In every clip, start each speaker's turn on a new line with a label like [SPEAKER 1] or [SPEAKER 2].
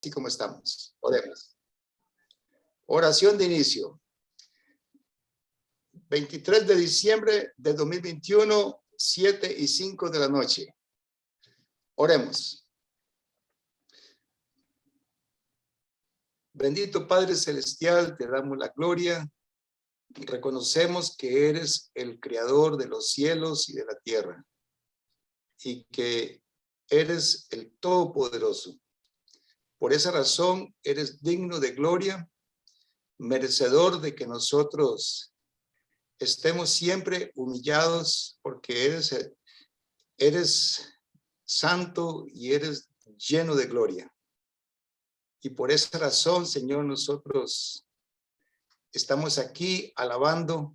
[SPEAKER 1] así como estamos. Oremos. Oración de inicio. 23 de diciembre de 2021, 7:05 de la noche. Oremos. Bendito Padre Celestial, te damos la gloria. Reconocemos que eres el creador de los cielos y de la tierra y que eres el Todopoderoso. Por esa razón eres digno de gloria, merecedor de que nosotros estemos siempre humillados porque eres santo y eres lleno de gloria. Y por esa razón, Señor, nosotros estamos aquí alabando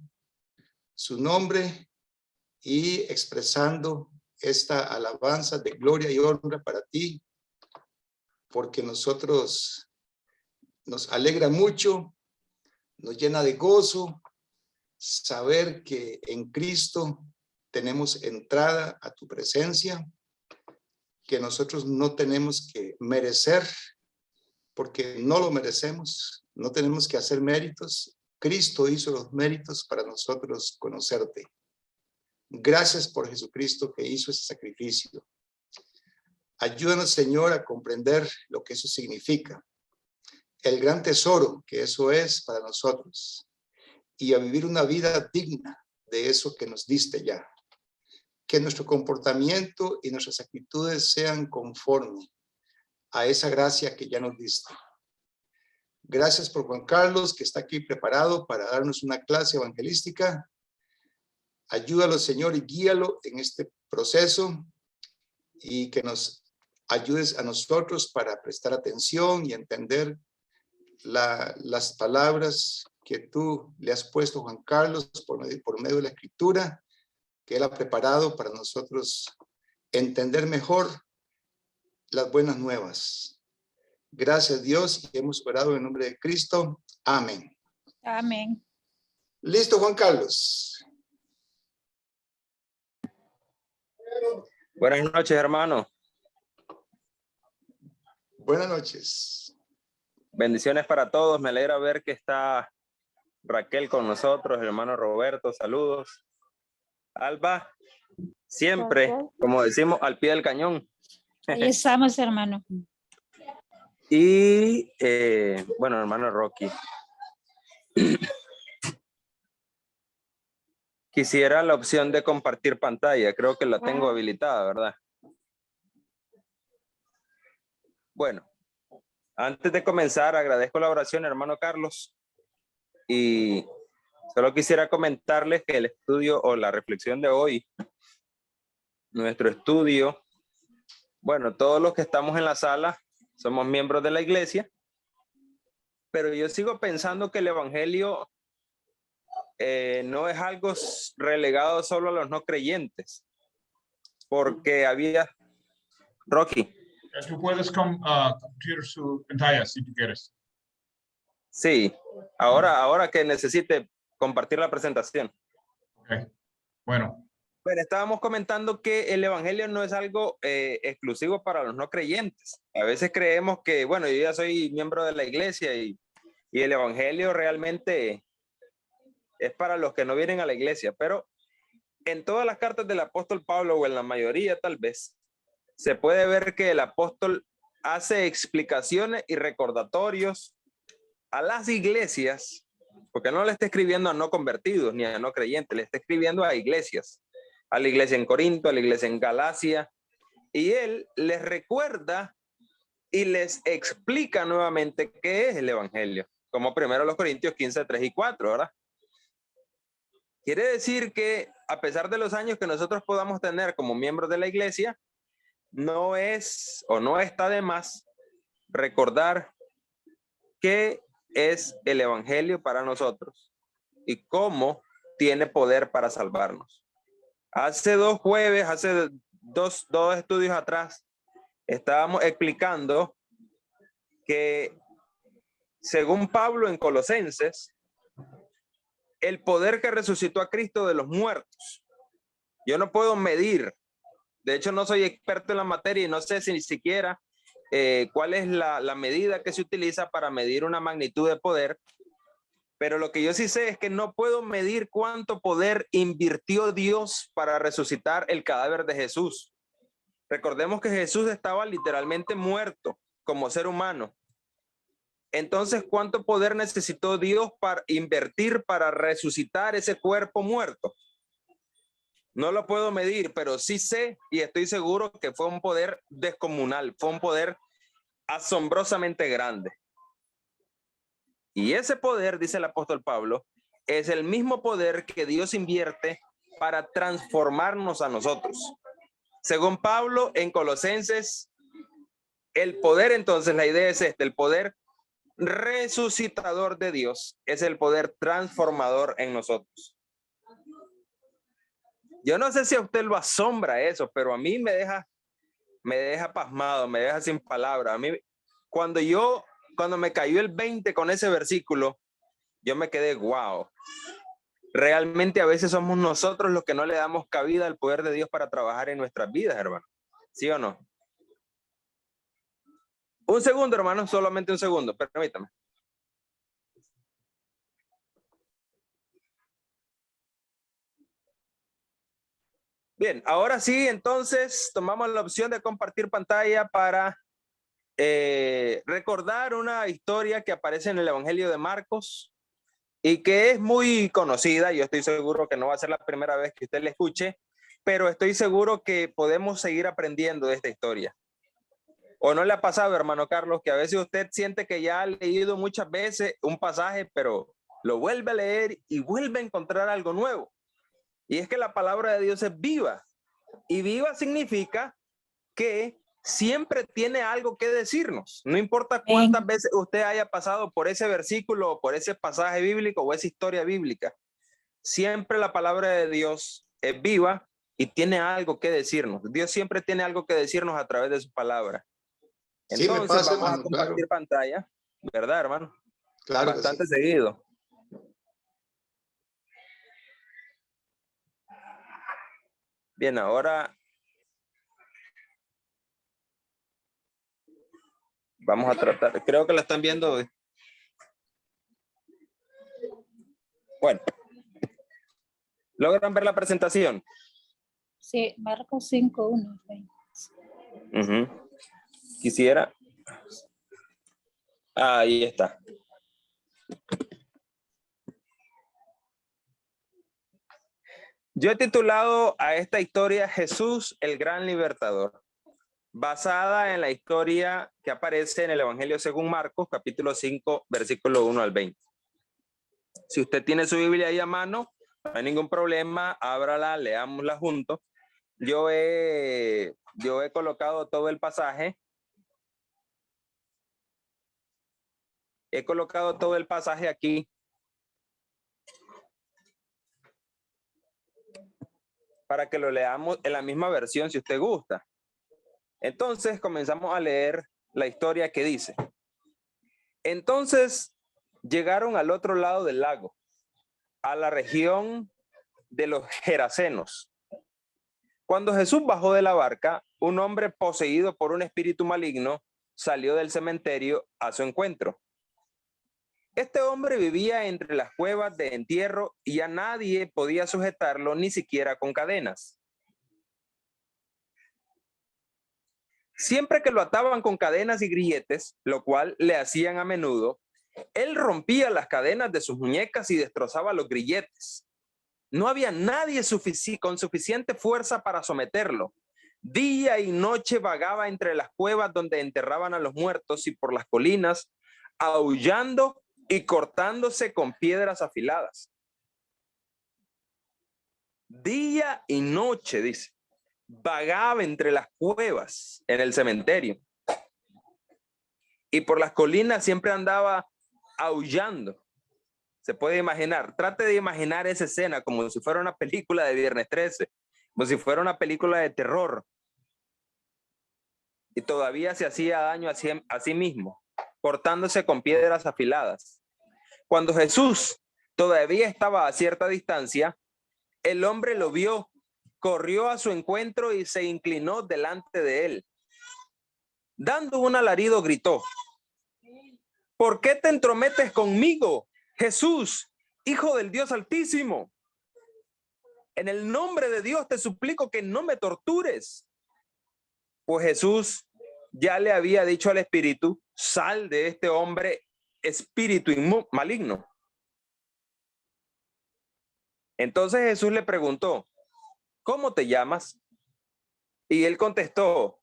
[SPEAKER 1] su nombre y expresando esta alabanza de gloria y honra para ti, porque nosotros nos alegra mucho, nos llena de gozo saber que en Cristo tenemos entrada a tu presencia, que nosotros no tenemos que merecer, porque no lo merecemos, no tenemos que hacer méritos. Cristo hizo los méritos para nosotros conocerte. Gracias por Jesucristo que hizo ese sacrificio. Ayúdanos, Señor, a comprender lo que eso significa, el gran tesoro que eso es para nosotros, y a vivir una vida digna de eso que nos diste ya. Que nuestro comportamiento y nuestras actitudes sean conforme a esa gracia que ya nos diste. Gracias por Juan Carlos, que está aquí preparado para darnos una clase evangelística. Ayúdalo, Señor, y guíalo en este proceso y que nos ayudes a nosotros para prestar atención y entender las palabras que tú le has puesto a Juan Carlos por medio de la escritura que él ha preparado para nosotros entender mejor las buenas nuevas. Gracias, Dios, y hemos orado en el nombre de Cristo. Amén.
[SPEAKER 2] Amén.
[SPEAKER 1] Listo, Juan Carlos.
[SPEAKER 3] Buenas noches, hermano.
[SPEAKER 1] Buenas noches.
[SPEAKER 3] Bendiciones para todos. Me alegra ver que está Raquel con nosotros, el hermano Roberto. Saludos. Alba, siempre, como decimos, al pie del cañón.
[SPEAKER 2] Ahí estamos, hermano.
[SPEAKER 3] Y, bueno, hermano Rocky. Quisiera la opción de compartir pantalla. Creo que la tengo habilitada, ¿verdad? Bueno, antes de comenzar, agradezco la oración, hermano Carlos. Y solo quisiera comentarles que el estudio o la reflexión de hoy, nuestro estudio, bueno, todos los que estamos en la sala somos miembros de la iglesia, pero yo sigo pensando que el evangelio no es algo relegado solo a los no creyentes, porque había... Rocky.
[SPEAKER 4] Tú puedes compartir su pantalla si tú quieres.
[SPEAKER 3] Sí, ahora que necesite compartir la presentación.
[SPEAKER 4] Okay. Bueno,
[SPEAKER 3] estábamos comentando que el evangelio no es algo exclusivo para los no creyentes. A veces creemos que, bueno, yo ya soy miembro de la iglesia y el evangelio realmente es para los que no vienen a la iglesia, pero en todas las cartas del apóstol Pablo, o en la mayoría tal vez, se puede ver que el apóstol hace explicaciones y recordatorios a las iglesias, porque no le está escribiendo a no convertidos ni a no creyentes, le está escribiendo a iglesias, a la iglesia en Corinto, a la iglesia en Galacia, y él les recuerda y les explica nuevamente qué es el evangelio, como primero los Corintios 15, 3 y 4, ¿verdad? Quiere decir que a pesar de los años que nosotros podamos tener como miembros de la iglesia, no es o no está de más recordar qué es el evangelio para nosotros y cómo tiene poder para salvarnos. Hace 2 jueves, hace dos estudios atrás, estábamos explicando que según Pablo en Colosenses, el poder que resucitó a Cristo de los muertos, yo no puedo medir, de hecho no soy experto en la materia y no sé si ni siquiera cuál es la medida que se utiliza para medir una magnitud de poder, pero lo que yo sí sé es que no puedo medir cuánto poder invirtió Dios para resucitar el cadáver de Jesús. Recordemos que Jesús estaba literalmente muerto como ser humano. Entonces, ¿cuánto poder necesitó Dios para invertir para resucitar ese cuerpo muerto? No lo puedo medir, pero sí sé y estoy seguro que fue un poder descomunal, fue un poder asombrosamente grande. Y ese poder, dice el apóstol Pablo, es el mismo poder que Dios invierte para transformarnos a nosotros. Según Pablo en Colosenses, el poder, entonces la idea es el poder resucitador de Dios es el poder transformador en nosotros. Yo no sé si a usted lo asombra eso, pero a mí me deja pasmado, me deja sin palabras. A mí, cuando me cayó el 20 con ese versículo, yo me quedé, wow. Realmente a veces somos nosotros los que no le damos cabida al poder de Dios para trabajar en nuestras vidas, hermano. ¿Sí o no? Un segundo, hermano, solamente un segundo, permítame. Bien, ahora sí, entonces tomamos la opción de compartir pantalla para recordar una historia que aparece en el Evangelio de Marcos y que es muy conocida. Yo estoy seguro que no va a ser la primera vez que usted la escuche, pero estoy seguro que podemos seguir aprendiendo de esta historia. ¿O no le ha pasado, hermano Carlos, que a veces usted siente que ya ha leído muchas veces un pasaje, pero lo vuelve a leer y vuelve a encontrar algo nuevo? Y es que la palabra de Dios es viva. Y viva significa que siempre tiene algo que decirnos. No importa cuántas veces usted haya pasado por ese versículo, o por ese pasaje bíblico o esa historia bíblica. Siempre la palabra de Dios es viva y tiene algo que decirnos. Dios siempre tiene algo que decirnos a través de su palabra. Entonces,
[SPEAKER 1] sí, me pasa,
[SPEAKER 3] vamos
[SPEAKER 1] hermano,
[SPEAKER 3] a compartir pantalla, ¿verdad, hermano?
[SPEAKER 1] Claro.
[SPEAKER 3] Bastante
[SPEAKER 1] Sí.
[SPEAKER 3] seguido. Bien, ahora vamos a tratar, creo que la están viendo. Bueno, ¿logran ver la presentación?
[SPEAKER 2] Sí, Marcos 5:1.
[SPEAKER 3] Quisiera. Ahí está. Yo he titulado a esta historia Jesús, el gran libertador, basada en la historia que aparece en el Evangelio según Marcos, capítulo 5, versículo 1 al 20. Si usted tiene su Biblia ahí a mano, no hay ningún problema, ábrala, leámosla juntos. Yo he colocado todo el pasaje. He colocado todo el pasaje aquí para que lo leamos en la misma versión si usted gusta. Entonces comenzamos a leer la historia que dice: entonces llegaron al otro lado del lago, a la región de los Gerasenos. Cuando Jesús bajó de la barca, un hombre poseído por un espíritu maligno salió del cementerio a su encuentro. Este hombre vivía entre las cuevas de entierro y a nadie podía sujetarlo, ni siquiera con cadenas. Siempre que lo ataban con cadenas y grilletes, lo cual le hacían a menudo, él rompía las cadenas de sus muñecas y destrozaba los grilletes. No había nadie con suficiente fuerza para someterlo. Día y noche vagaba entre las cuevas donde enterraban a los muertos y por las colinas, aullando y cortándose con piedras afiladas. Día y noche, dice, vagaba entre las cuevas en el cementerio. Y por las colinas siempre andaba aullando. Se puede imaginar, trate de imaginar esa escena como si fuera una película de Viernes 13, como si fuera una película de terror. Y todavía se hacía daño a sí mismo, cortándose con piedras afiladas. Cuando Jesús todavía estaba a cierta distancia, el hombre lo vio, corrió a su encuentro y se inclinó delante de él. Dando un alarido, gritó: ¿por qué te entrometes conmigo, Jesús, Hijo del Dios Altísimo? En el nombre de Dios te suplico que no me tortures. Pues Jesús ya le había dicho al espíritu: sal de este hombre, espíritu maligno. Entonces Jesús le preguntó: ¿cómo te llamas? Y él contestó: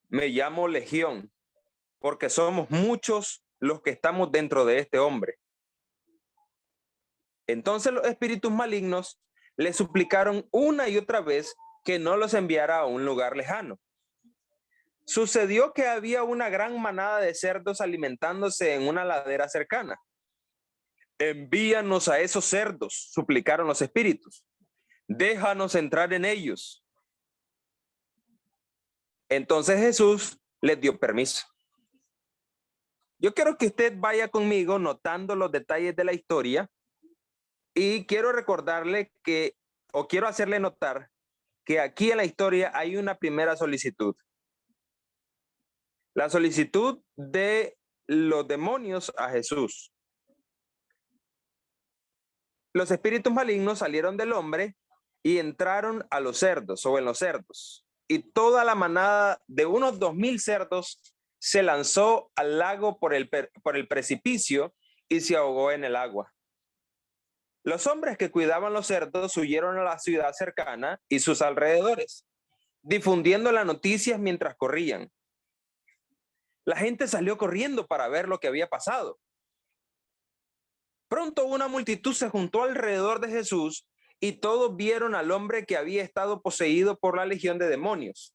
[SPEAKER 3] me llamo Legión, porque somos muchos los que estamos dentro de este hombre. Entonces los espíritus malignos le suplicaron una y otra vez que no los enviara a un lugar lejano. Sucedió que había una gran manada de cerdos alimentándose en una ladera cercana. Envíanos a esos cerdos, suplicaron los espíritus. Déjanos entrar en ellos. Entonces Jesús les dio permiso. Yo quiero que usted vaya conmigo notando los detalles de la historia y quiero recordarle que, o quiero hacerle notar que aquí en la historia hay una primera solicitud. La solicitud de los demonios a Jesús. Los espíritus malignos salieron del hombre y entraron a los cerdos o en los cerdos. Y toda la manada de unos 2,000 cerdos se lanzó al lago por el precipicio y se ahogó en el agua. Los hombres que cuidaban los cerdos huyeron a la ciudad cercana y sus alrededores, difundiendo las noticias mientras corrían. La gente salió corriendo para ver lo que había pasado. Pronto una multitud se juntó alrededor de Jesús y todos vieron al hombre que había estado poseído por la legión de demonios.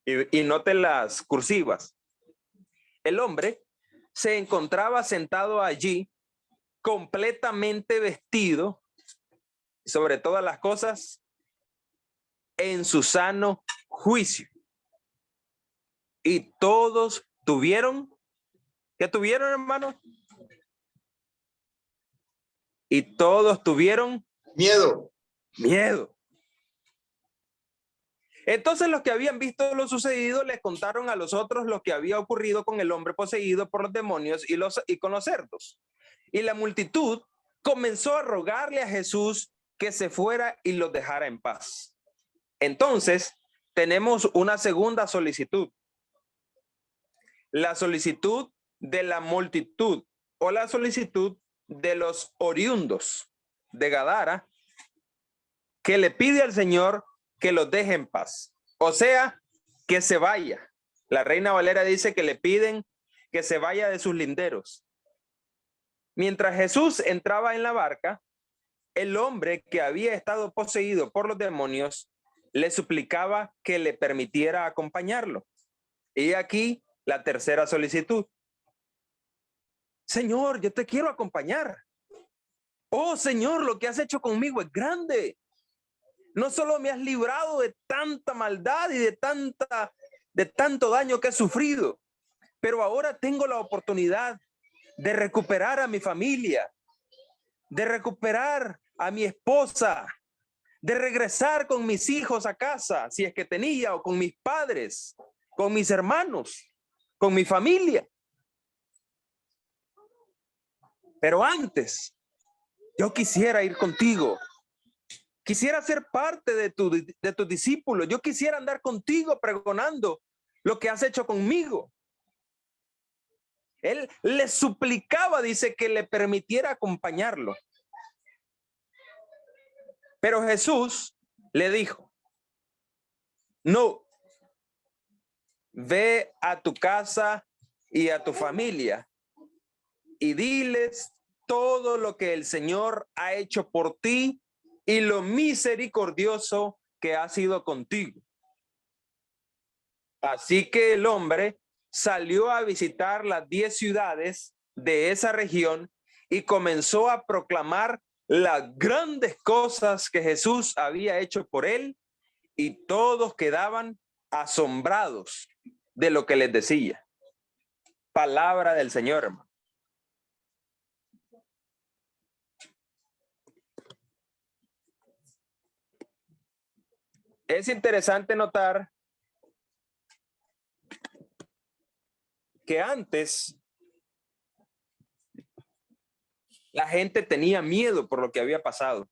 [SPEAKER 3] Y noten las cursivas. El hombre se encontraba sentado allí, completamente vestido, sobre todas las cosas, en su sano juicio. Y todos tuvieron, ¿qué tuvieron, hermano? Y todos tuvieron
[SPEAKER 1] Miedo.
[SPEAKER 3] miedo. Entonces los que habían visto lo sucedido les contaron a los otros lo que había ocurrido con el hombre poseído por los demonios y con los cerdos. Y la multitud comenzó a rogarle a Jesús que se fuera y los dejara en paz. Entonces tenemos una segunda solicitud. La solicitud de la multitud o la solicitud de los oriundos de Gadara, que le pide al Señor que los deje en paz. O sea, que se vaya. La Reina Valera dice que le piden que se vaya de sus linderos. Mientras Jesús entraba en la barca, el hombre que había estado poseído por los demonios le suplicaba que le permitiera acompañarlo. Y aquí la tercera solicitud. Señor, yo te quiero acompañar. Oh, Señor, lo que has hecho conmigo es grande. No solo me has librado de tanta maldad y de tanto daño que he sufrido, pero ahora tengo la oportunidad de recuperar a mi familia, de recuperar a mi esposa, de regresar con mis hijos a casa, si es que tenía, o con mis padres, con mis hermanos, con mi familia. Pero antes, yo quisiera ir contigo. Quisiera ser parte de tus discípulos. Yo quisiera andar contigo pregonando lo que has hecho conmigo. Él le suplicaba, dice, que le permitiera acompañarlo. Pero Jesús le dijo: no, ve a tu casa y a tu familia y diles todo lo que el Señor ha hecho por ti y lo misericordioso que ha sido contigo. Así que el hombre salió a visitar las 10 ciudades de esa región y comenzó a proclamar las grandes cosas que Jesús había hecho por él, y todos quedaban asombrados de lo que les decía. Palabra del Señor, hermano. Es interesante notar que antes la gente tenía miedo por lo que había pasado.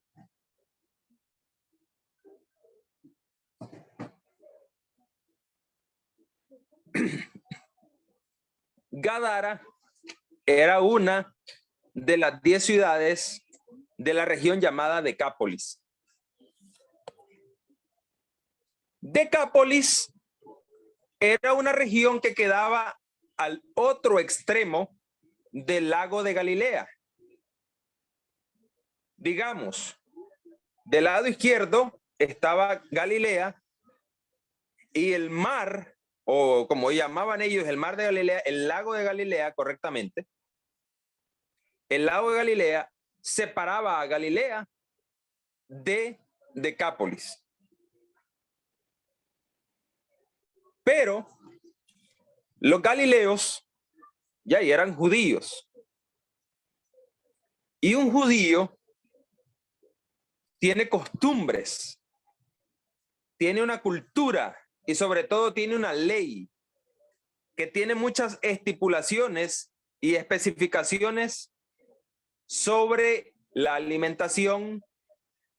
[SPEAKER 3] Gadara era una de las 10 ciudades de la región llamada Decápolis. Decápolis era una región que quedaba al otro extremo del lago de Galilea. Digamos, del lado izquierdo estaba Galilea y el mar, o como llamaban ellos, el mar de Galilea, el lago de Galilea, correctamente. El lago de Galilea separaba a Galilea de Decápolis. Pero los galileos ya eran judíos. Y un judío tiene costumbres, tiene una cultura y sobre todo tiene una ley que tiene muchas estipulaciones y especificaciones sobre la alimentación,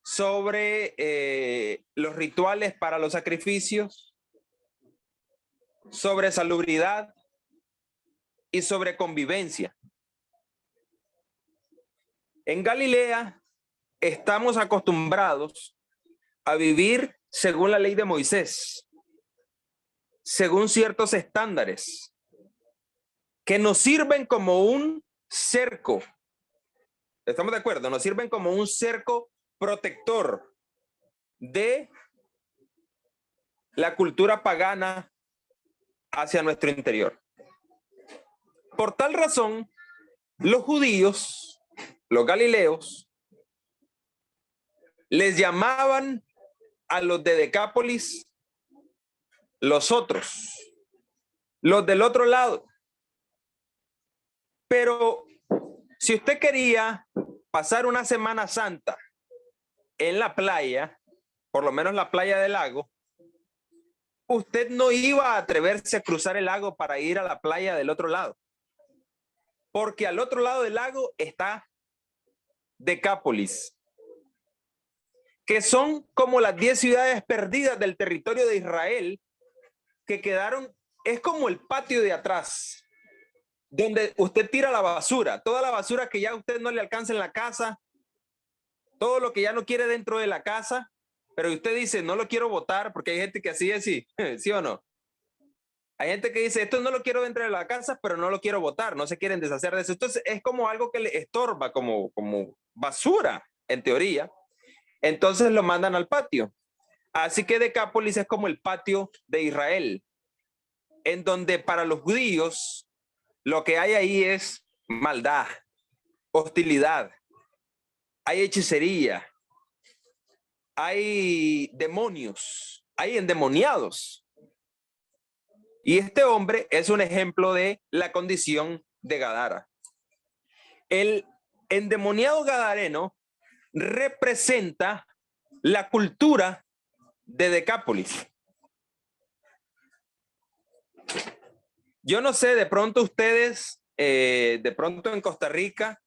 [SPEAKER 3] sobre los rituales para los sacrificios, sobre salubridad y sobre convivencia. En Galilea estamos acostumbrados a vivir según la ley de Moisés, según ciertos estándares que nos sirven como un cerco. ¿Estamos de acuerdo? Nos sirven como un cerco protector de la cultura pagana hacia nuestro interior. Por tal razón, los judíos, los galileos, les llamaban a los de Decápolis los otros, los del otro lado. Pero si usted quería pasar una Semana Santa en la playa, por lo menos la playa del lago, usted no iba a atreverse a cruzar el lago para ir a la playa del otro lado. Porque al otro lado del lago está Decápolis, que son como las 10 ciudades perdidas del territorio de Israel que quedaron, es como el patio de atrás, donde usted tira la basura, toda la basura que ya a usted no le alcanza en la casa, todo lo que ya no quiere dentro de la casa, pero usted dice, no lo quiero botar, porque hay gente que así es, sí, ¿sí o no? Hay gente que dice, esto no lo quiero dentro de la casa, pero no lo quiero botar, no se quieren deshacer de eso. Entonces es como algo que le estorba, como basura, en teoría. Entonces lo mandan al patio. Así que Decápolis es como el patio de Israel, en donde para los judíos lo que hay ahí es maldad, hostilidad, hay hechicería, hay demonios, hay endemoniados. Y este hombre es un ejemplo de la condición de Gadara. El endemoniado gadareno representa la cultura de Decápolis. Yo no sé, de pronto ustedes, de pronto en Costa Rica,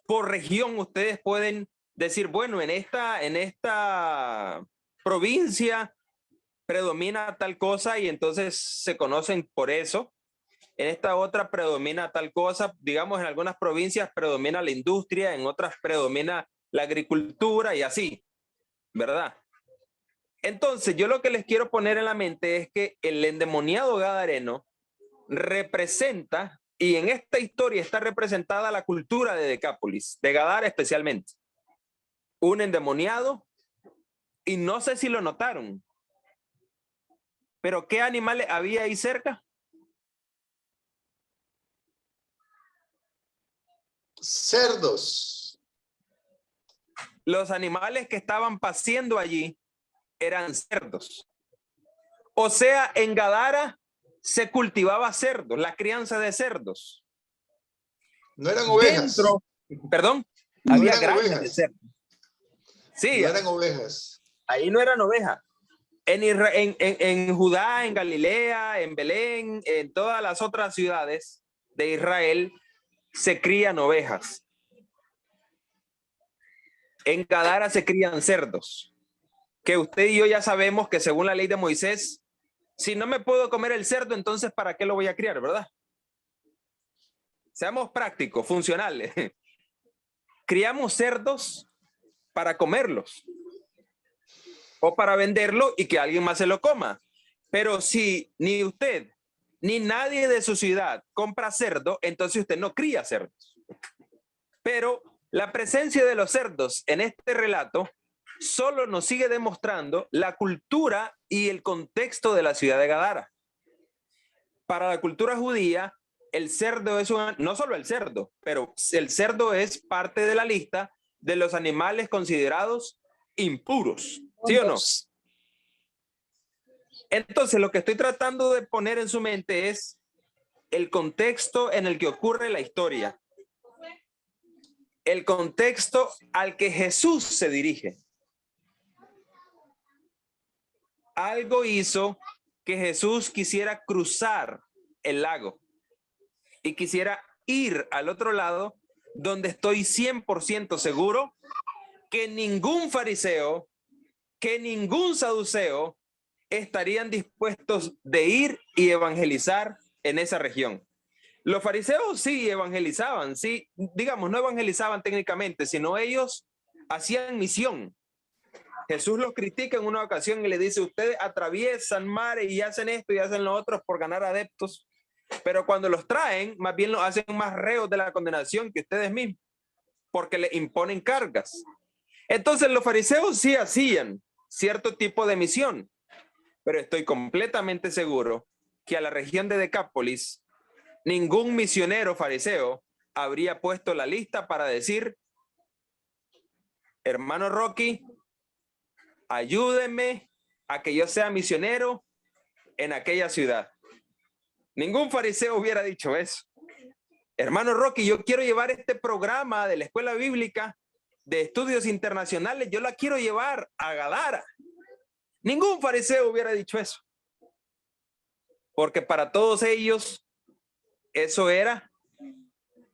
[SPEAKER 3] por región, ustedes pueden decir, bueno, en esta provincia predomina tal cosa y entonces se conocen por eso. En esta otra predomina tal cosa, digamos, en algunas provincias predomina la industria, en otras predomina la agricultura y así, ¿verdad? Entonces, yo lo que les quiero poner en la mente es que el endemoniado gadareno representa, y en esta historia está representada la cultura de Decápolis, de Gadara especialmente. Un endemoniado, y no sé si lo notaron, pero ¿qué animales había ahí cerca?
[SPEAKER 1] Cerdos.
[SPEAKER 3] Los animales que estaban paseando allí eran cerdos. O sea, en Gadara se cultivaba cerdos, la crianza de cerdos.
[SPEAKER 1] No eran ovejas.
[SPEAKER 3] Perdón,
[SPEAKER 1] no
[SPEAKER 3] había
[SPEAKER 1] eran
[SPEAKER 3] granjas
[SPEAKER 1] ovejas.
[SPEAKER 3] de cerdos. Sí,
[SPEAKER 1] No eran ovejas.
[SPEAKER 3] ahí no eran ovejas. En Judá, en Galilea, en Belén, en todas las otras ciudades de Israel, se crían ovejas. En Gadara se crían cerdos, que usted y yo ya sabemos que según la ley de Moisés, si no me puedo comer el cerdo, entonces ¿para qué lo voy a criar, verdad? Seamos prácticos, funcionales. Criamos cerdos para comerlos o para venderlo y que alguien más se lo coma. Pero si ni usted ni nadie de su ciudad compra cerdo, entonces usted no cría cerdos. Pero la presencia de los cerdos en este relato solo nos sigue demostrando la cultura y el contexto de la ciudad de Gadara. Para la cultura judía, el cerdo es no solo el cerdo, pero el cerdo es parte de la lista de los animales considerados impuros, ¿sí o no? Entonces, lo que estoy tratando de poner en su mente es el contexto en el que ocurre la historia. El contexto al que Jesús se dirige. Algo hizo que Jesús quisiera cruzar el lago y quisiera ir al otro lado, donde estoy 100% seguro que ningún fariseo, que ningún saduceo estarían dispuestos de ir y evangelizar en esa región. Los fariseos sí evangelizaban, sí, digamos, no evangelizaban técnicamente, sino ellos hacían misión. Jesús los critica en una ocasión y le dice, ustedes atraviesan mares y hacen esto y hacen lo otro por ganar adeptos, pero cuando los traen, más bien los hacen más reos de la condenación que ustedes mismos, porque le imponen cargas. Entonces los fariseos sí hacían cierto tipo de misión, pero estoy completamente seguro que a la región de Decápolis ningún misionero fariseo habría puesto la lista para decir, hermano Rocky, ayúdenme a que yo sea misionero en aquella ciudad. Ningún fariseo hubiera dicho eso. Hermano Rocky, yo quiero llevar este programa de la escuela bíblica de estudios internacionales, yo la quiero llevar a Gadara. Ningún fariseo hubiera dicho eso. Porque para todos ellos, eso era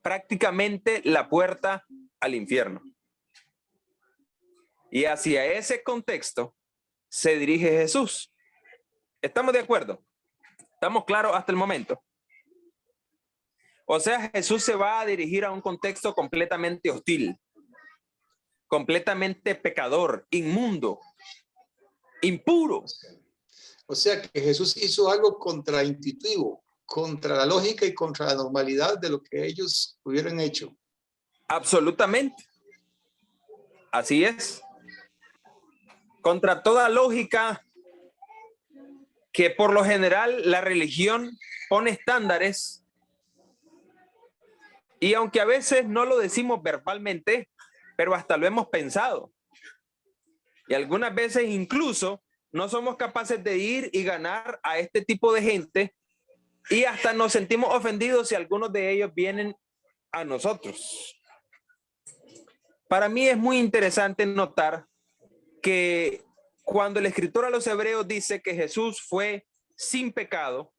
[SPEAKER 3] prácticamente la puerta al infierno. Y hacia ese contexto se dirige Jesús. ¿Estamos de acuerdo? ¿Estamos claros hasta el momento? O sea, Jesús se va a dirigir a un contexto completamente hostil, completamente pecador, inmundo, impuro.
[SPEAKER 1] O sea que Jesús hizo algo contraintuitivo, contra la lógica y contra la normalidad de lo que ellos hubieran hecho.
[SPEAKER 3] Absolutamente. Así es. Contra toda lógica que por lo general la religión pone estándares y aunque a veces no lo decimos verbalmente, pero hasta lo hemos pensado. Y algunas veces incluso no somos capaces de ir y ganar a este tipo de gente y hasta nos sentimos ofendidos si algunos de ellos vienen a nosotros. Para mí es muy interesante notar que cuando el escritor a los hebreos dice que Jesús fue sin pecado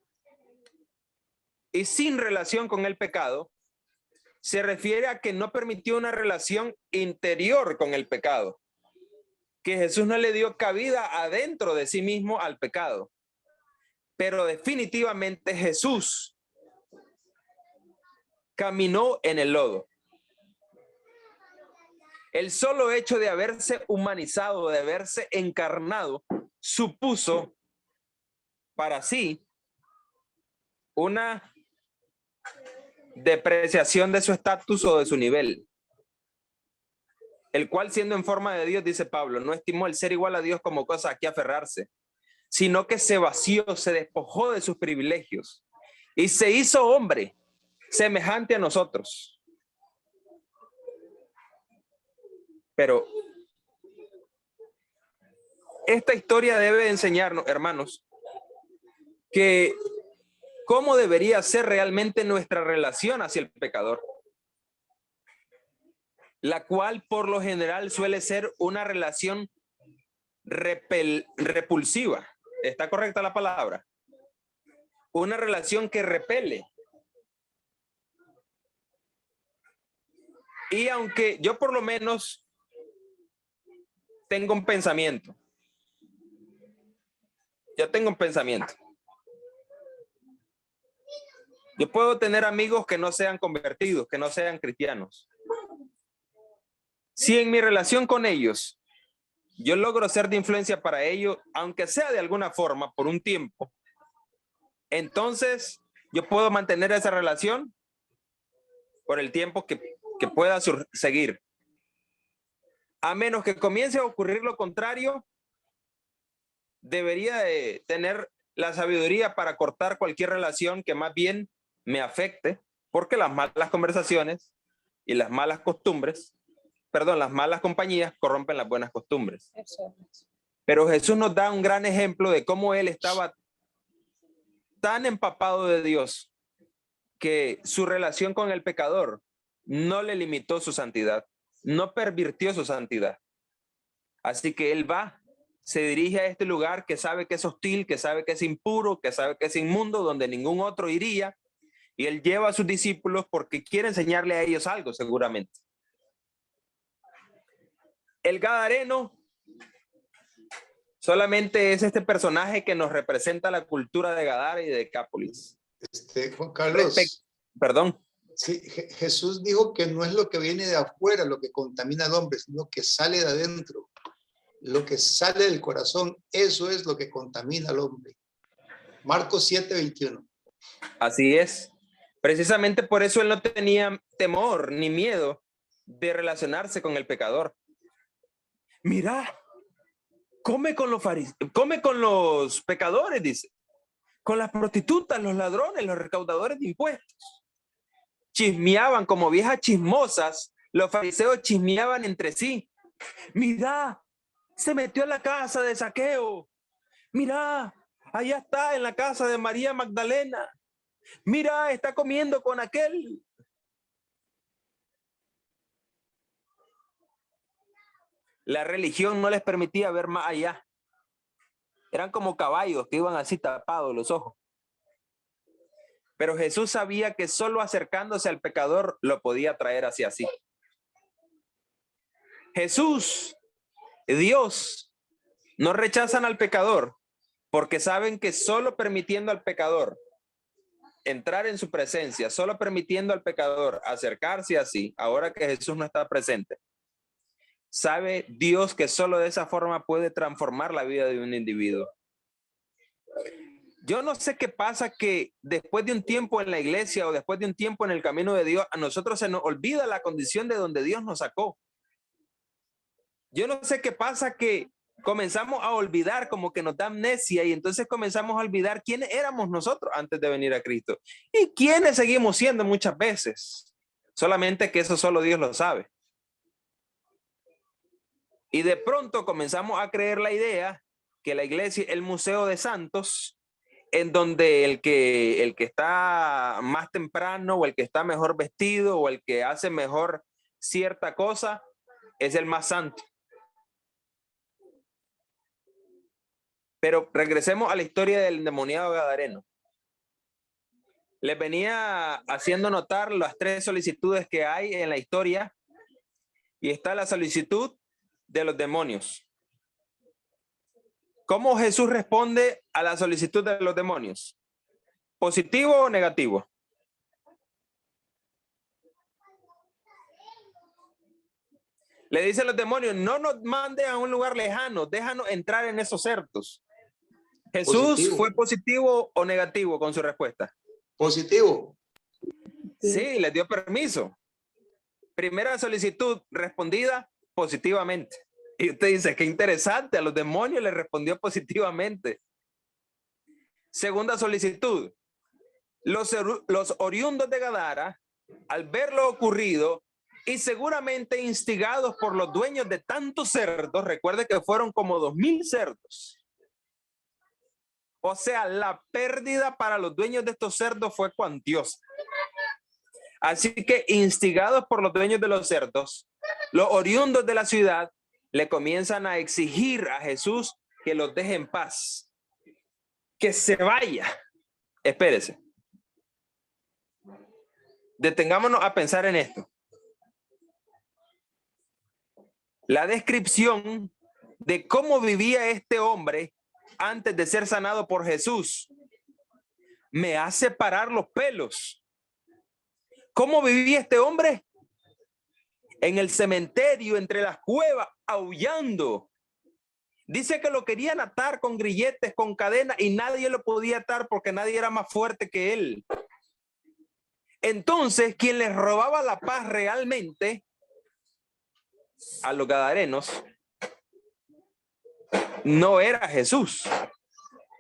[SPEAKER 3] y sin relación con el pecado, se refiere a que no permitió una relación interior con el pecado, que Jesús no le dio cabida adentro de sí mismo al pecado. Pero definitivamente Jesús caminó en el lodo. El solo hecho de haberse humanizado, de haberse encarnado, supuso para sí una depreciación de su estatus o de su nivel, el cual siendo en forma de Dios, dice Pablo, no estimó el ser igual a Dios como cosa a que aferrarse, sino que se vació, se despojó de sus privilegios y se hizo hombre semejante a nosotros. Pero esta historia debe enseñarnos, hermanos, que cómo debería ser realmente nuestra relación hacia el pecador, la cual por lo general suele ser una relación repulsiva. ¿Está correcta la palabra? Una relación que repele. Y aunque yo por lo menos tengo un pensamiento. Yo tengo un pensamiento. Yo puedo tener amigos que no sean convertidos, que no sean cristianos. Si en mi relación con ellos yo logro ser de influencia para ellos, aunque sea de alguna forma, por un tiempo, entonces yo puedo mantener esa relación por el tiempo que pueda seguir. A menos que comience a ocurrir lo contrario, debería de tener la sabiduría para cortar cualquier relación que más bien me afecte, porque las malas conversaciones y las malas costumbres, las malas compañías corrompen las buenas costumbres.
[SPEAKER 2] Eso.
[SPEAKER 3] Pero Jesús nos da un gran ejemplo de cómo él estaba tan empapado de Dios que su relación con el pecador no le limitó su santidad, no pervirtió su santidad. Así que él se dirige a este lugar que sabe que es hostil, que sabe que es impuro, que sabe que es inmundo, donde ningún otro iría, y él lleva a sus discípulos porque quiere enseñarle a ellos algo, seguramente. El Gadareno solamente es este personaje que nos representa la cultura de Gadara y de Decápolis.
[SPEAKER 1] Juan Carlos.
[SPEAKER 3] Perdón.
[SPEAKER 1] Sí, Jesús dijo que no es lo que viene de afuera lo que contamina al hombre, sino lo que sale de adentro. Lo que sale del corazón, eso es lo que contamina al hombre. Marcos 7:21. Así
[SPEAKER 3] es. Precisamente por eso él no tenía temor ni miedo de relacionarse con el pecador. Mira, come con los pecadores, dice. Con las prostitutas, los ladrones, los recaudadores de impuestos. Chismeaban como viejas chismosas. Los fariseos chismeaban entre sí. Mira, se metió a la casa de Zaqueo. Mira, allá está en la casa de María Magdalena. Mira, está comiendo con aquel. La religión no les permitía ver más allá. Eran como caballos que iban así tapados los ojos. Pero Jesús sabía que solo acercándose al pecador lo podía traer hacia sí. Jesús, Dios, no rechazan al pecador porque saben que solo permitiendo al pecador entrar en su presencia, solo permitiendo al pecador acercarse así, ahora que Jesús no está presente, sabe Dios que solo de esa forma puede transformar la vida de un individuo. Yo no sé qué pasa que después de un tiempo en la iglesia o después de un tiempo en el camino de Dios, a nosotros se nos olvida la condición de donde Dios nos sacó. Yo no sé qué pasa que comenzamos a olvidar, como que nos da amnesia, y entonces comenzamos a olvidar quiénes éramos nosotros antes de venir a Cristo y quiénes seguimos siendo muchas veces. Solamente que eso solo Dios lo sabe. Y de pronto comenzamos a creer la idea que la iglesia es el museo de santos, en donde el que está más temprano o el que está mejor vestido o el que hace mejor cierta cosa es el más santo. Pero regresemos a la historia del endemoniado gadareno. Les venía haciendo notar las 3 solicitudes que hay en la historia, y está la solicitud de los demonios. ¿Cómo Jesús responde a la solicitud de los demonios? ¿Positivo o negativo? Le dicen los demonios, no nos mande a un lugar lejano, déjanos entrar en esos cerdos. ¿Jesús positivo. ¿Fue positivo o negativo con su respuesta?
[SPEAKER 1] Positivo.
[SPEAKER 3] Sí, les dio permiso. Primera solicitud respondida positivamente. Y usted dice, qué interesante, a los demonios les respondió positivamente. Segunda solicitud. Los oriundos de Gadara, al ver lo ocurrido y seguramente instigados por los dueños de tantos cerdos, recuerde que fueron como 2,000 cerdos. O sea, la pérdida para los dueños de estos cerdos fue cuantiosa. Así que instigados por los dueños de los cerdos, los oriundos de la ciudad le comienzan a exigir a Jesús que los deje en paz, que se vaya. Espérese. Detengámonos a pensar en esto. La descripción de cómo vivía este hombre antes de ser sanado por Jesús me hace parar los pelos. ¿Cómo vivía este hombre? En el cementerio, entre las cuevas, aullando. Dice que lo querían atar con grilletes, con cadenas, y nadie lo podía atar porque nadie era más fuerte que él. Entonces, quien les robaba la paz realmente a los gadarenos no era Jesús.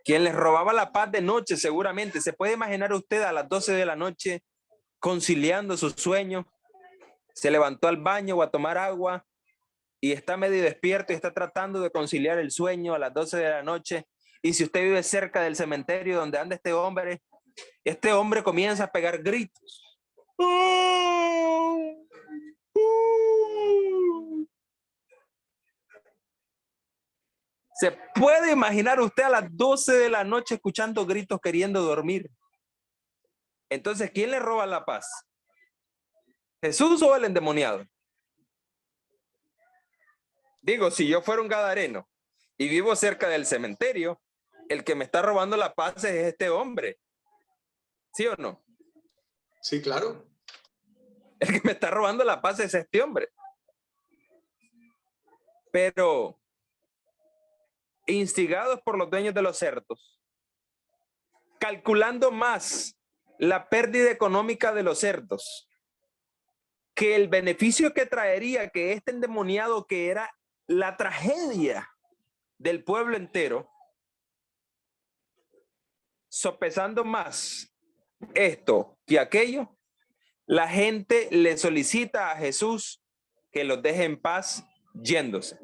[SPEAKER 3] Quien les robaba la paz de noche, seguramente. ¿Se puede imaginar usted a las 12 de la noche conciliando sus sueños? Se levantó al baño o a tomar agua y está medio despierto y está tratando de conciliar el sueño a las 12 de la noche. Y si usted vive cerca del cementerio donde anda este hombre comienza a pegar gritos. ¿Se puede imaginar usted a las 12 de la noche escuchando gritos queriendo dormir? Entonces, ¿quién le roba la paz? ¿Jesús o el endemoniado? Digo, si yo fuera un gadareno y vivo cerca del cementerio, el que me está robando la paz es este hombre. ¿Sí o no?
[SPEAKER 1] Sí, claro.
[SPEAKER 3] El que me está robando la paz es este hombre. Pero instigados por los dueños de los cerdos, calculando más la pérdida económica de los cerdos que el beneficio que traería que este endemoniado, que era la tragedia del pueblo entero, sopesando más esto que aquello, la gente le solicita a Jesús que los deje en paz yéndose.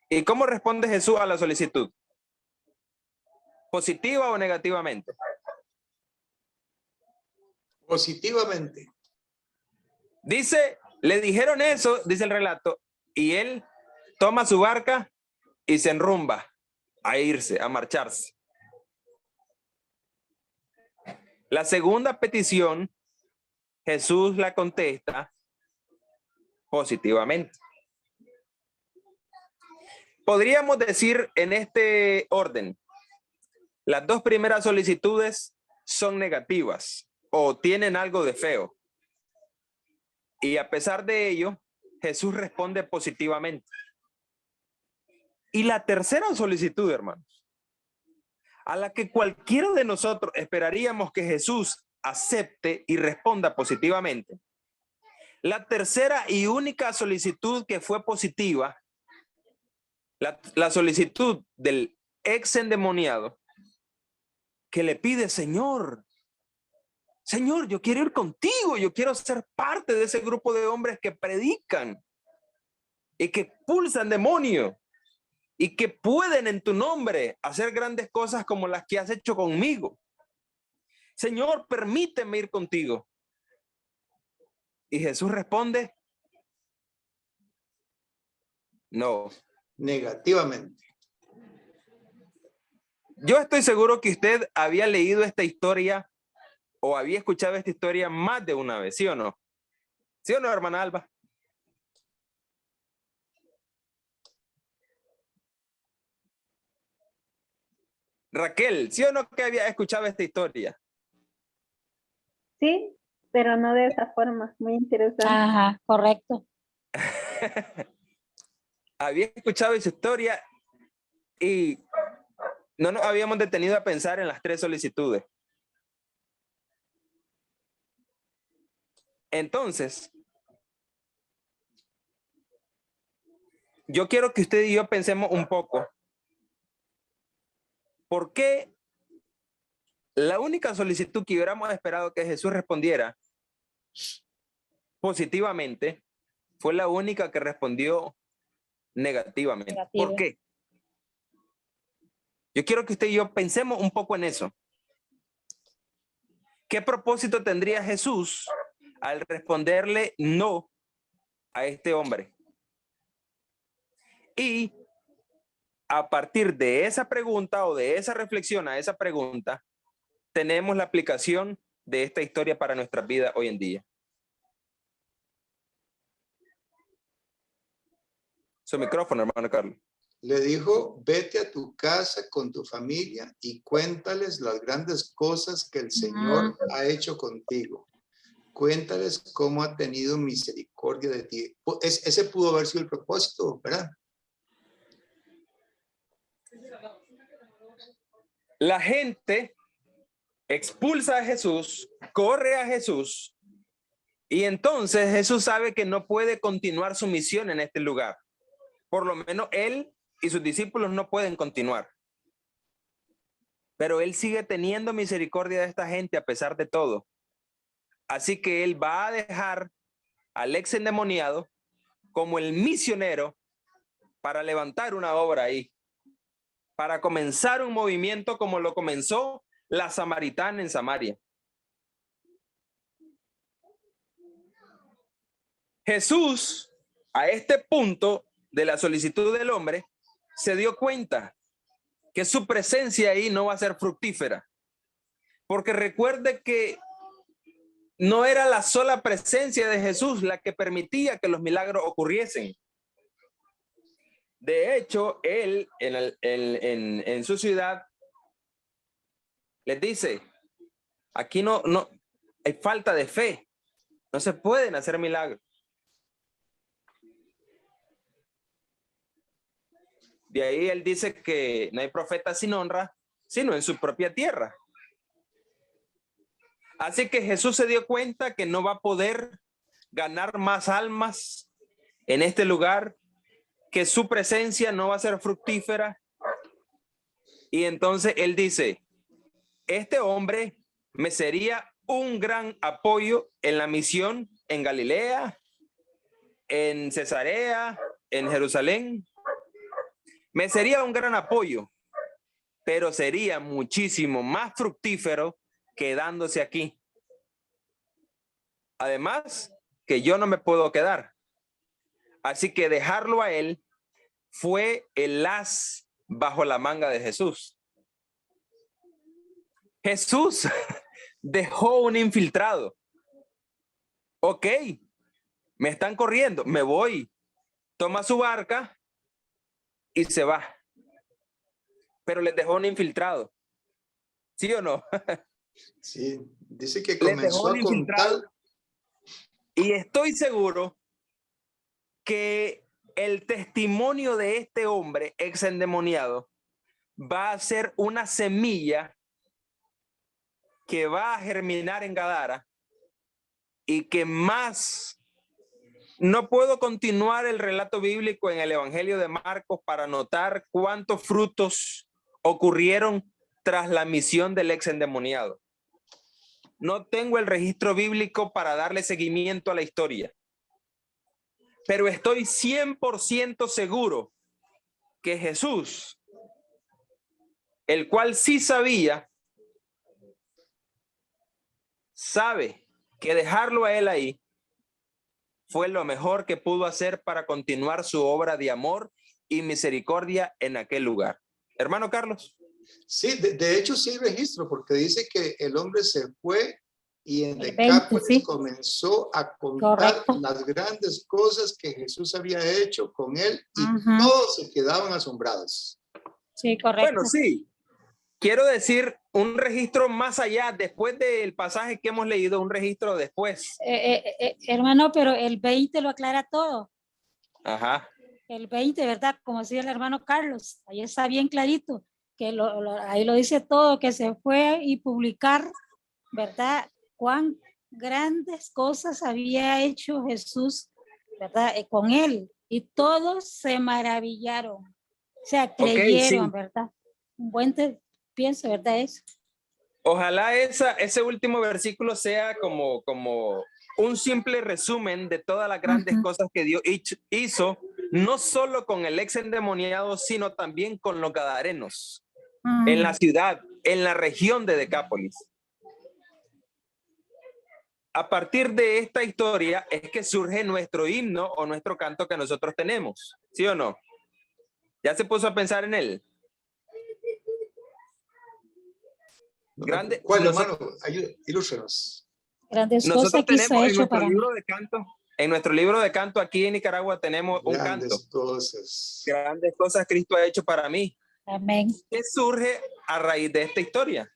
[SPEAKER 3] ¿Y cómo responde Jesús a la solicitud? ¿Positiva o negativamente?
[SPEAKER 1] Positivamente.
[SPEAKER 3] Dice, le dijeron eso, dice el relato, y él toma su barca y se enrumba a irse, a marcharse. La segunda petición, Jesús la contesta positivamente. Podríamos decir en este orden, las dos primeras solicitudes son negativas o tienen algo de feo. Y a pesar de ello, Jesús responde positivamente. Y la tercera solicitud, hermanos, a la que cualquiera de nosotros esperaríamos que Jesús acepte y responda positivamente. La tercera y única solicitud que fue positiva, la solicitud del ex endemoniado, que le pide: Señor, yo quiero ir contigo, yo quiero ser parte de ese grupo de hombres que predican y que expulsan demonios y que pueden en tu nombre hacer grandes cosas como las que has hecho conmigo. Señor, permíteme ir contigo. Y Jesús responde: no.
[SPEAKER 1] Negativamente.
[SPEAKER 3] Yo estoy seguro que usted había leído esta historia o había escuchado esta historia más de una vez, ¿sí o no? ¿Sí o no, hermana Alba? Raquel, ¿sí o no que había escuchado esta historia?
[SPEAKER 5] Sí, pero no de esa forma. Muy interesante.
[SPEAKER 2] Ajá, correcto.
[SPEAKER 3] Había escuchado esa historia y no nos habíamos detenido a pensar en las tres solicitudes. Entonces, yo quiero que usted y yo pensemos un poco. ¿Por qué la única solicitud que hubiéramos esperado que Jesús respondiera positivamente fue la única que respondió negativamente?
[SPEAKER 2] Negativo.
[SPEAKER 3] ¿Por qué? Yo quiero que usted y yo pensemos un poco en eso. ¿Qué propósito tendría Jesús al responderle no a este hombre? Y a partir de esa pregunta o de esa reflexión a esa pregunta, tenemos la aplicación de esta historia para nuestra vida hoy en día. Su micrófono, hermano Carlos.
[SPEAKER 1] Le dijo, vete a tu casa con tu familia y cuéntales las grandes cosas que el Señor ha hecho contigo. Cuéntales cómo ha tenido misericordia de ti. Ese pudo haber sido el propósito, ¿verdad?
[SPEAKER 3] La gente expulsa a Jesús, corre a Jesús, y entonces Jesús sabe que no puede continuar su misión en este lugar. Por lo menos él y sus discípulos no pueden continuar. Pero él sigue teniendo misericordia de esta gente a pesar de todo. Así que él va a dejar al ex endemoniado como el misionero para levantar una obra ahí, para comenzar un movimiento como lo comenzó la samaritana en Samaria. Jesús, a este punto de la solicitud del hombre, se dio cuenta que su presencia ahí no va a ser fructífera. Porque recuerde que no era la sola presencia de Jesús la que permitía que los milagros ocurriesen. De hecho, él en su ciudad les dice, aquí no hay falta de fe, no se pueden hacer milagros. De ahí él dice que no hay profeta sin honra, sino en su propia tierra. Así que Jesús se dio cuenta que no va a poder ganar más almas en este lugar, que su presencia no va a ser fructífera. Y entonces él dice, este hombre me sería un gran apoyo en la misión en Galilea, en Cesarea, en Jerusalén. Me sería un gran apoyo, pero sería muchísimo más fructífero quedándose aquí. Además, que yo no me puedo quedar. Así que dejarlo a él fue el as bajo la manga de Jesús. Jesús dejó un infiltrado. Ok, me están corriendo, me voy. Toma su barca y se va. Pero les dejó un infiltrado. ¿Sí o no?
[SPEAKER 1] Sí, dice que
[SPEAKER 3] Les dejó
[SPEAKER 1] comenzó
[SPEAKER 3] un
[SPEAKER 1] a
[SPEAKER 3] infiltrado.
[SPEAKER 1] contar.
[SPEAKER 3] Y estoy seguro que el testimonio de este hombre ex endemoniado va a ser una semilla que va a germinar en Gadara y que más. No puedo continuar el relato bíblico en el Evangelio de Marcos para notar cuántos frutos ocurrieron tras la misión del ex endemoniado. No tengo el registro bíblico para darle seguimiento a la historia, pero estoy 100% seguro que Jesús, el cual sí sabe que dejarlo a él ahí fue lo mejor que pudo hacer para continuar su obra de amor y misericordia en aquel lugar. Hermano Carlos.
[SPEAKER 1] Sí, de hecho sí hay registro, porque dice que el hombre se fue y en
[SPEAKER 2] El 20,
[SPEAKER 1] Decápolis
[SPEAKER 2] sí.
[SPEAKER 1] comenzó a contar
[SPEAKER 2] Correcto.
[SPEAKER 1] las grandes cosas que Jesús había hecho con él y
[SPEAKER 2] Ujú.
[SPEAKER 1] todos se quedaban asombrados.
[SPEAKER 2] Sí, correcto.
[SPEAKER 3] Bueno, sí. Quiero decir un registro más allá, después del pasaje que hemos leído, un registro después.
[SPEAKER 2] Hermano, pero el 20 lo aclara todo.
[SPEAKER 3] Ajá.
[SPEAKER 2] El 20, ¿verdad? Como decía el hermano Carlos, ahí está bien clarito, que ahí lo dice todo, que se fue y publicar, ¿verdad? Cuán grandes cosas había hecho Jesús, ¿verdad? Con él. Y todos se maravillaron. O sea, creyeron,
[SPEAKER 3] sí.
[SPEAKER 2] ¿verdad? Un buen pienso, ¿verdad? Eso.
[SPEAKER 3] Ojalá ese último versículo sea como un simple resumen de todas las grandes cosas que Dios hizo, no solo con el ex endemoniado, sino también con los gadarenos, en la ciudad, en la región de Decápolis. A partir de esta historia es que surge nuestro himno o nuestro canto que nosotros tenemos, ¿sí o no? ¿Ya se puso a pensar en él? Grande,
[SPEAKER 1] ¿Cuál,
[SPEAKER 3] nosotros,
[SPEAKER 1] hermano? Ilústrenos.
[SPEAKER 2] Grandes
[SPEAKER 3] nosotros
[SPEAKER 2] cosas que hizo
[SPEAKER 3] tenemos
[SPEAKER 2] hecho para mí.
[SPEAKER 3] en nuestro libro de canto aquí en Nicaragua tenemos un canto.
[SPEAKER 1] Grandes cosas.
[SPEAKER 3] Grandes cosas Cristo ha hecho para mí.
[SPEAKER 2] Amén.
[SPEAKER 3] ¿Qué surge a raíz de esta historia?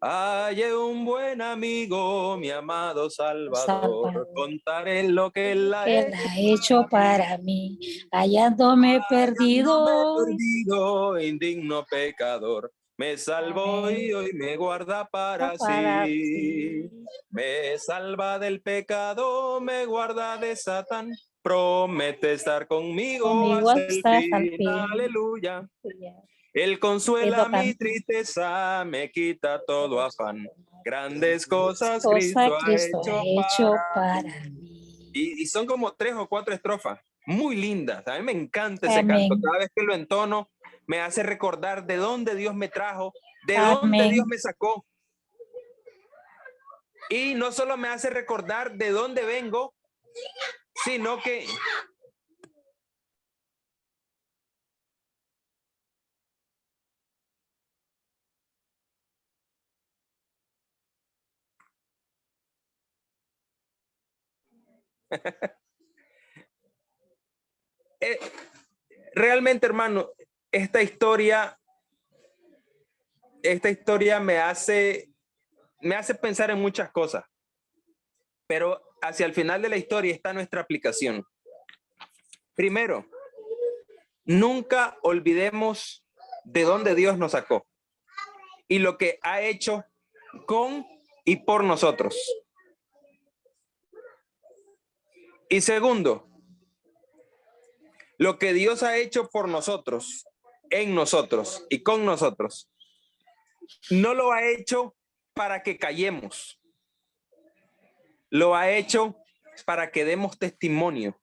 [SPEAKER 3] Hallé un buen amigo, mi amado Salvador.
[SPEAKER 2] Salvador.
[SPEAKER 3] Contaré lo que él ha
[SPEAKER 2] Que
[SPEAKER 3] hecho.
[SPEAKER 2] Él ha hecho para mí, hallándome perdido.
[SPEAKER 3] Perdido, indigno pecador. Me salvó
[SPEAKER 2] Amén.
[SPEAKER 3] y hoy me guarda para
[SPEAKER 2] Para
[SPEAKER 3] sí.
[SPEAKER 2] sí.
[SPEAKER 3] Me salva del pecado, me guarda de Satán. Promete estar conmigo hasta el fin. Aleluya. Él consuela mi tristeza, me quita todo afán. Grandes cosas Cristo ha hecho
[SPEAKER 2] para mí.
[SPEAKER 3] y son como 3 o 4 estrofas muy lindas. A mí me encanta ese
[SPEAKER 2] Amén.
[SPEAKER 3] canto. Cada vez que lo entono, me hace recordar de dónde Dios me trajo, de
[SPEAKER 2] Amén.
[SPEAKER 3] dónde Dios me sacó. Y no solo me hace recordar de dónde vengo, sino que realmente, hermano, esta historia me hace pensar en muchas cosas, pero hacia el final de la historia está nuestra aplicación. Primero, nunca olvidemos de dónde Dios nos sacó y lo que ha hecho con y por nosotros. Y segundo, lo que Dios ha hecho por nosotros, en nosotros y con nosotros, no lo ha hecho para que callemos. Lo ha hecho para que demos testimonio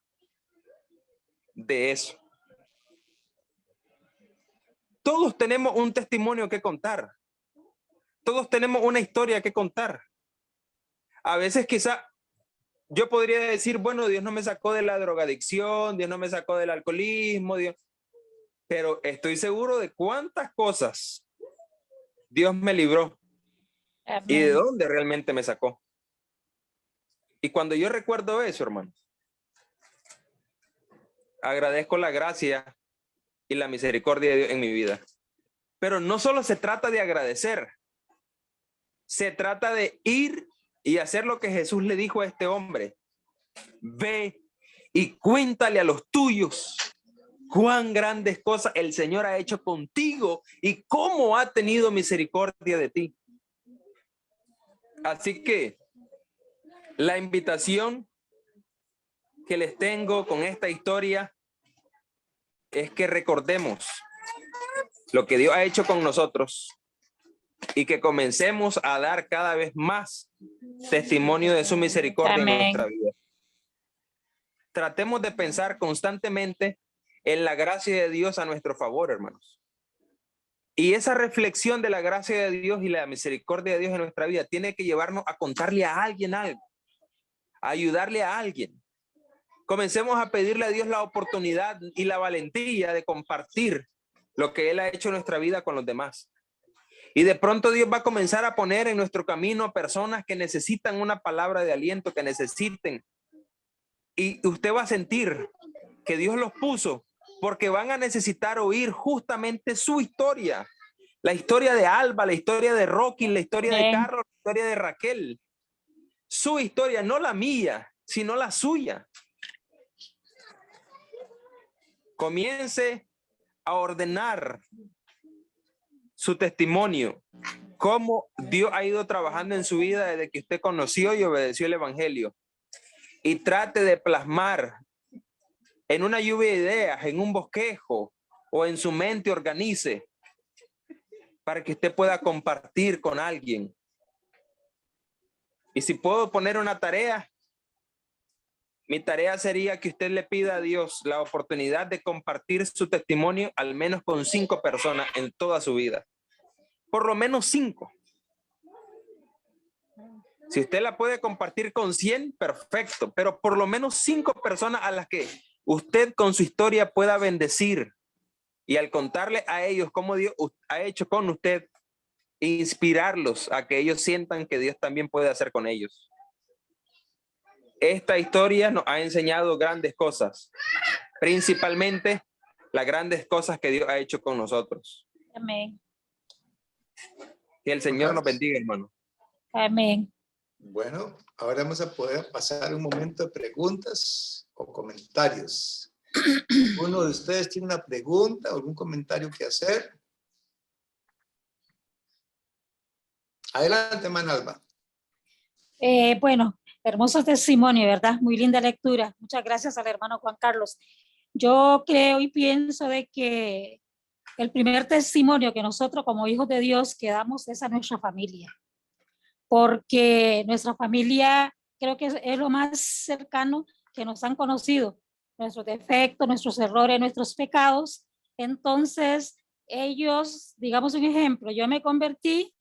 [SPEAKER 3] de eso. Todos tenemos un testimonio que contar. Todos tenemos una historia que contar. A veces quizá yo podría decir, bueno, Dios no me sacó de la drogadicción, Dios no me sacó del alcoholismo, pero estoy seguro de cuántas cosas Dios me libró.
[SPEAKER 2] Amén.
[SPEAKER 3] Y de dónde realmente me sacó. Y cuando yo recuerdo eso, hermano, agradezco la gracia y la misericordia de Dios en mi vida. Pero no solo se trata de agradecer, se trata de ir y hacer lo que Jesús le dijo a este hombre. Ve y cuéntale a los tuyos cuán grandes cosas el Señor ha hecho contigo y cómo ha tenido misericordia de ti. Así que la invitación que les tengo con esta historia es que recordemos lo que Dios ha hecho con nosotros y que comencemos a dar cada vez más testimonio de su misericordia en nuestra vida. Tratemos de pensar constantemente en la gracia de Dios a nuestro favor, hermanos. Y esa reflexión de la gracia de Dios y la misericordia de Dios en nuestra vida tiene que llevarnos a contarle a alguien algo, a ayudarle a alguien. Comencemos a pedirle a Dios la oportunidad y la valentía de compartir lo que Él ha hecho en nuestra vida con los demás. Y de pronto Dios va a comenzar a poner en nuestro camino a personas que necesitan una palabra de aliento, que necesiten. Y usted va a sentir que Dios los puso porque van a necesitar oír justamente su historia. La historia de Alba, la historia de Rocky, la historia de Carlos, la historia de Raquel. Su historia, no la mía, sino la suya. Comience a ordenar su testimonio, cómo Dios ha ido trabajando en su vida desde que usted conoció y obedeció el evangelio. Y trate de plasmar en una lluvia de ideas, en un bosquejo o en su mente, organice para que usted pueda compartir con alguien. Y si puedo poner una tarea, mi tarea sería que usted le pida a Dios la oportunidad de compartir su testimonio al menos con 5 personas en toda su vida. Por lo menos 5. Si usted la puede compartir con 100, perfecto, pero por lo menos 5 personas a las que usted con su historia pueda bendecir, Y al contarle a ellos cómo Dios ha hecho con usted, inspirarlos a que ellos sientan que Dios también puede hacer con ellos. Esta historia nos ha enseñado grandes cosas, principalmente las grandes cosas que Dios ha hecho con nosotros.
[SPEAKER 2] Amén.
[SPEAKER 3] Que el Señor nos bendiga, hermano.
[SPEAKER 2] Amén.
[SPEAKER 1] Bueno, ahora vamos a poder pasar un momento de preguntas o comentarios. ¿Uno de ustedes tiene una pregunta o algún comentario que hacer? Adelante, hermana Alba.
[SPEAKER 2] Bueno, hermoso testimonio, ¿verdad? Muy linda lectura. Muchas gracias al hermano Juan Carlos. Yo creo y pienso de que el primer testimonio que nosotros como hijos de Dios quedamos es a nuestra familia, porque nuestra familia creo que es lo más cercano que nos han conocido, nuestros defectos, nuestros errores, nuestros pecados. Entonces, ellos, digamos un ejemplo, yo me convertí,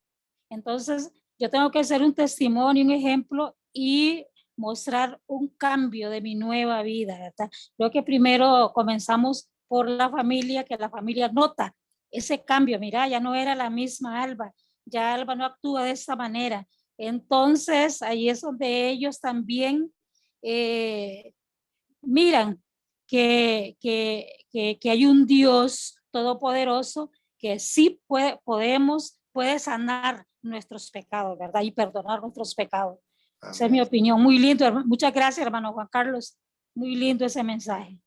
[SPEAKER 2] entonces yo tengo que ser un testimonio, un ejemplo y mostrar un cambio de mi nueva vida, ¿verdad? Creo que primero comenzamos por la familia, que la familia nota ese cambio. Mira, ya no era la misma Alba, ya Alba no actúa de esta manera. Entonces, ahí es donde ellos también miran que hay un Dios todopoderoso que sí puede sanar nuestros pecados, ¿verdad? Y perdonar nuestros pecados.
[SPEAKER 1] Amén.
[SPEAKER 2] Esa es mi opinión. Muy lindo, hermano. Muchas gracias, hermano Juan Carlos. Muy lindo ese mensaje.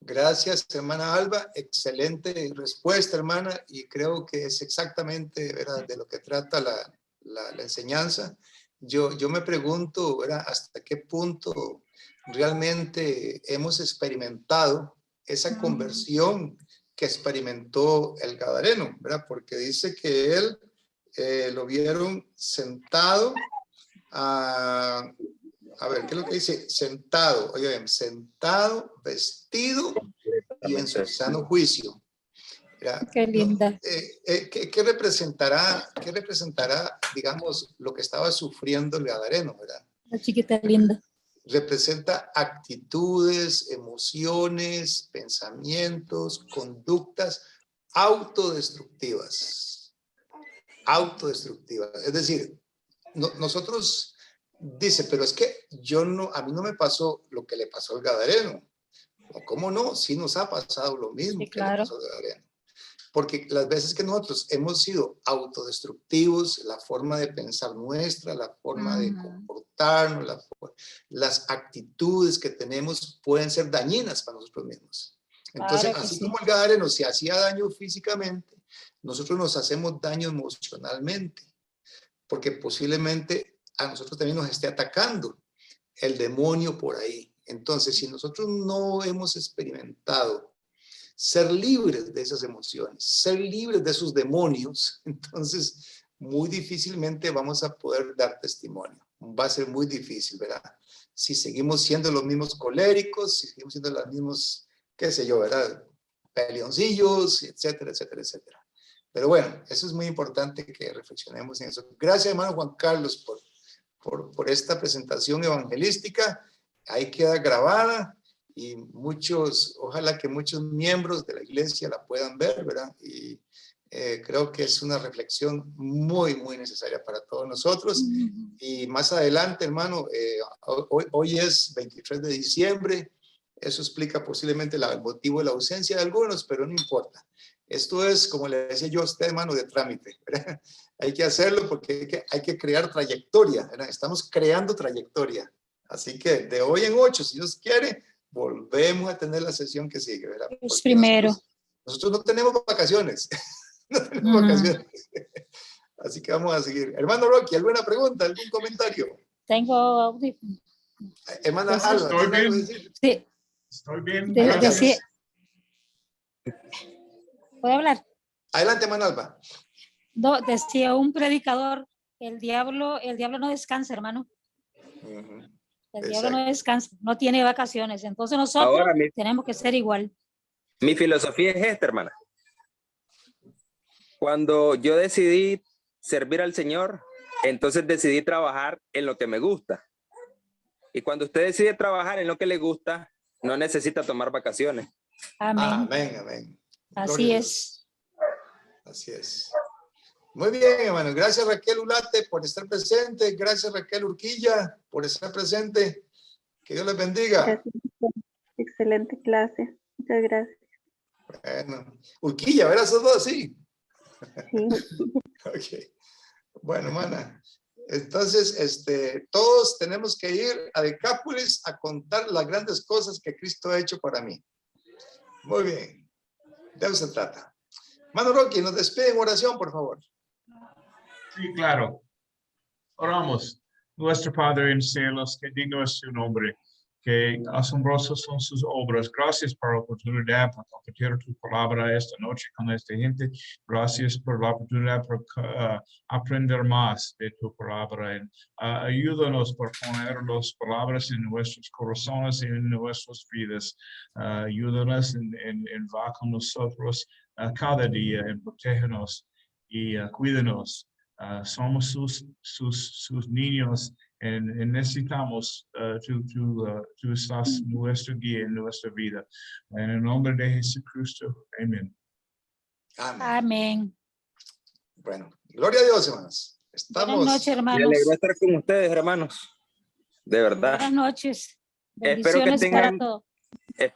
[SPEAKER 1] Gracias, hermana Alba. Excelente respuesta, hermana. Y creo que es exactamente, ¿verdad?, de lo que trata la enseñanza. Yo me pregunto, ¿verdad?, hasta qué punto realmente hemos experimentado esa conversión que experimentó el gadareno, ¿verdad? Porque dice que él lo vieron sentado a ver, ¿qué es lo que dice? Sentado, oye bien, sentado, vestido y en su sano juicio. Mira,
[SPEAKER 2] Qué linda.
[SPEAKER 1] ¿qué representará, digamos, lo que estaba sufriendo el gadareno, verdad?
[SPEAKER 2] La chiquita linda.
[SPEAKER 1] Representa actitudes, emociones, pensamientos, conductas autodestructivas. Autodestructivas. Es decir, nosotros... Dice, pero es que a mí no me pasó lo que le pasó al gadareno. ¿Cómo no? Sí nos ha pasado lo mismo
[SPEAKER 2] Sí,
[SPEAKER 1] que le
[SPEAKER 2] claro.
[SPEAKER 1] pasó al gadareno. Porque las veces que nosotros hemos sido autodestructivos, la forma de pensar nuestra, la forma de comportarnos, las actitudes que tenemos pueden ser dañinas para nosotros mismos. Entonces,
[SPEAKER 2] Claro que
[SPEAKER 1] así
[SPEAKER 2] sí.
[SPEAKER 1] como el gadareno se hacía daño físicamente, nosotros nos hacemos daño emocionalmente, porque posiblemente a nosotros también nos esté atacando el demonio por ahí. Entonces, si nosotros no hemos experimentado ser libres de esas emociones, ser libres de esos demonios, entonces muy difícilmente vamos a poder dar testimonio. Va a ser muy difícil, ¿verdad? Si seguimos siendo los mismos coléricos, si seguimos siendo los mismos, qué sé yo, ¿verdad?, peleoncillos, etcétera, etcétera, etcétera. Pero bueno, eso es muy importante que reflexionemos en eso. Gracias, hermano Juan Carlos, por esta presentación evangelística. Ahí queda grabada y ojalá que muchos miembros de la iglesia la puedan ver, ¿verdad? Y creo que es una reflexión muy, muy necesaria para todos nosotros. Y más adelante, hermano, hoy es 23 de diciembre. Eso explica posiblemente el motivo de la ausencia de algunos, pero no importa. Esto es, como le decía yo a usted, hermano, de trámite, ¿verdad? Hay que hacerlo porque hay que crear trayectoria, ¿verdad? Estamos creando trayectoria. Así que de hoy en 8, si Dios quiere, volvemos a tener la sesión que sigue, ¿verdad?
[SPEAKER 2] Es primero.
[SPEAKER 1] Nosotros no tenemos vacaciones. No tenemos vacaciones. Así que vamos a seguir. Hermano Rocky, ¿alguna pregunta? ¿Algún comentario?
[SPEAKER 2] Tengo audífono.
[SPEAKER 1] Hermana
[SPEAKER 2] Entonces,
[SPEAKER 1] Alba,
[SPEAKER 4] estoy
[SPEAKER 1] ¿tiene algo que
[SPEAKER 4] bien.
[SPEAKER 1] decir?
[SPEAKER 2] Sí,
[SPEAKER 4] Estoy bien,
[SPEAKER 2] decía,
[SPEAKER 4] gracias.
[SPEAKER 2] ¿puedo hablar?
[SPEAKER 1] Adelante, hermana Alba.
[SPEAKER 2] No, decía un predicador, el diablo no descansa, hermano. El diablo no descansa, no tiene vacaciones. Entonces nosotros
[SPEAKER 3] Ahora,
[SPEAKER 2] tenemos que ser igual.
[SPEAKER 3] mi filosofía es esta, hermana. Cuando yo decidí servir al Señor, entonces decidí trabajar en lo que me gusta. Y cuando usted decide trabajar en lo que le gusta, no necesita tomar vacaciones.
[SPEAKER 2] Amén.
[SPEAKER 1] Amén, amén.
[SPEAKER 2] Así
[SPEAKER 1] Gloria a
[SPEAKER 2] es.
[SPEAKER 1] Dios. Así es. Muy bien, hermano. Gracias, Raquel Ulate, por estar presente. Gracias, Raquel Urquilla, por estar presente. Que Dios les bendiga.
[SPEAKER 5] Gracias. Excelente clase. Muchas gracias.
[SPEAKER 1] Bueno, Urquilla, ¿verdad? ¿Sos vos? Sí.
[SPEAKER 5] Sí.
[SPEAKER 1] Ok. Bueno, hermana. Entonces, todos tenemos que ir a Decápolis a contar las grandes cosas que Cristo ha hecho para mí. Muy bien. De eso se trata. Hermano Rocky, nos despide en oración, por favor.
[SPEAKER 4] Sí, claro. Oramos. Nuestro Padre en cielos, que digno es su nombre, que asombrosos son sus obras. Gracias por la oportunidad para compartir tu palabra esta noche con esta gente. Gracias por la oportunidad por aprender más de tu palabra. Ayúdanos por poner las palabras en nuestros corazones y en nuestras vidas. Ayúdanos en va con nosotros cada día, en protegernos y cuídanos. Somos sus niños y necesitamos tú estás nuestro guía en nuestra vida. En el nombre de Jesucristo. Amén.
[SPEAKER 1] Amén.
[SPEAKER 2] Amén.
[SPEAKER 1] Bueno, gloria a Dios, hermanos.
[SPEAKER 2] Buenas
[SPEAKER 1] Estamos.
[SPEAKER 2] noches,
[SPEAKER 3] Me
[SPEAKER 2] hermanos.
[SPEAKER 3] alegró estar con ustedes, hermanos. De verdad.
[SPEAKER 2] Buenas noches.
[SPEAKER 3] Espero que
[SPEAKER 2] Bendiciones para
[SPEAKER 3] tengan-
[SPEAKER 2] todos.
[SPEAKER 3] Espero